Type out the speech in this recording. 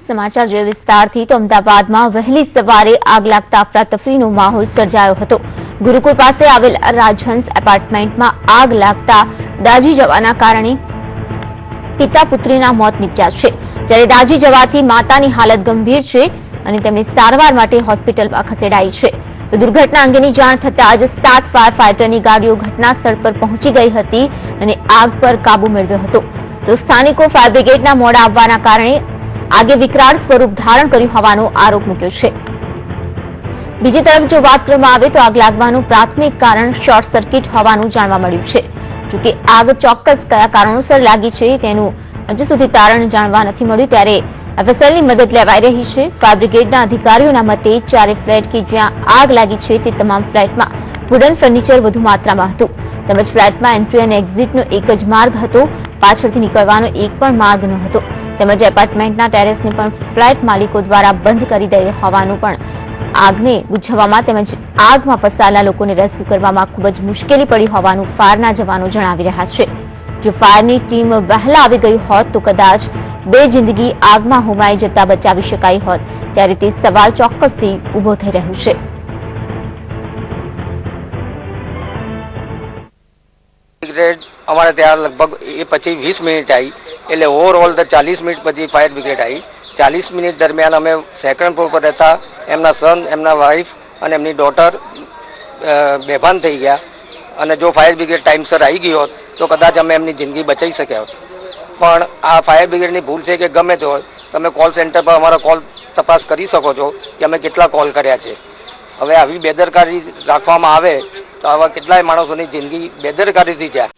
સમાચાર જોઈએ વિસ્તારથી તો અમદાવાદમાં વહેલી સવારે આગ લાગતા અફરાતફરીનો માહોલ સર્જાયો હતો। ગુરુકુળ પાસે આવેલ રાજહંસ એપાર્ટમેન્ટમાં આગ લાગતા દાઝી જવાના કારણે પિતા પુત્રીના મોત નીપજ્યા છે, જ્યારે દાઝી જવાથી માતાની હાલત ગંભીર છે અને તેમને સારવાર માટે હોસ્પિટલમાં ખસેડાઈ છે। તો દુર્ઘટના અંગેની જાણ થતાં જ 7 ફાયર ફાઈટરની ગાડીઓ ઘટના સ્થળ પર પહોંચી ગઈ હતી અને આગ પર કાબુ મેળવ્યો હતો। તો સ્થાનિકો ફાયર બ્રિગેડના મોડા આવવાના કારણે આગે વિકરાળ સ્વરૂપ ધારણ કર્યું હોવાનો આરોપ મૂક્યો છે। બીજી તરફ જો વાત કરવામાં આવે તો આગ લાગવાનું પ્રાથમિક કારણ શોર્ટ સર્કિટ હોવાનું જાણવા મળ્યું છે। જોકે આગ ચોક્કસ કયા કારણોસર લાગી છે તેનું હજી સુધી તારણ જાણવા નથી મળ્યું, ત્યારે એફએસએલની મદદ લેવાઈ રહી છે। ફાયર બ્રિગેડના અધિકારીઓના મતે 4 ફ્લેટ કે જ્યાં આગ લાગી છે તે તમામ ફ્લેટમાં વુડન ફર્નિચર વધુ માત્રામાં હતું, તેમજ ફ્લેટમાં એન્ટ્રી અને એક્ઝિટનો એક જ માર્ગ હતો, પાછળથી નીકળવાનો એક પણ માર્ગ ન હતો, તેમજ એપાર્ટમેન્ટના ટેરેસને પણ ફ્લેટ માલિકો દ્વારા બંધ કરી દેવાયો હોવાનું પણ આગને બુઝાવવામાં તેમજ આગમાં ફસાયેલા લોકોને રેસ્ક્યુ કરવામાં ખૂબ જ મુશ્કેલી પડી હોવાનું ફાયરના જવાનો જણાવી રહ્યા છે। જો ફાયરની ટીમ વહેલા આવી ગઈ હોત તો કદાચ 2 જિંદગી આગમાં હોમાઈ જતા બચાવી શકાઈ હોત, ત્યારે તે સવાલ ચોક્કસથી ઊભો થઈ રહ્યો છે। અમારે ત્યાં લગભગ એ પછી 20 મિનિટ આવી, એટલે ઓવરઓલ તો 40 મિનિટ પછી ફાયર બ્રિગેડ આવી। 40 મિનિટ દરમિયાન અમે સેકન્ડ ફ્લોર પર રહેતા એમના સન, એમના વાઇફ અને એમની ડોટર બેભાન થઈ ગયા, અને જો ફાયર બ્રિગેડ ટાઈમસર આવી ગઈ હોત તો કદાચ અમે એમની જિંદગી બચાવી શક્યા હોત। પણ આ ફાયર બ્રિગેડની ભૂલ છે કે ગમે તે હોય, તમે કોલ સેન્ટર પર અમારો કોલ તપાસ કરી શકો છો કે અમે કેટલા કોલ કર્યા છે। હવે આવી બેદરકારી રાખવામાં આવે તો આવા કેટલાય માણસોની જિંદગી બેદરકારીથી જાય।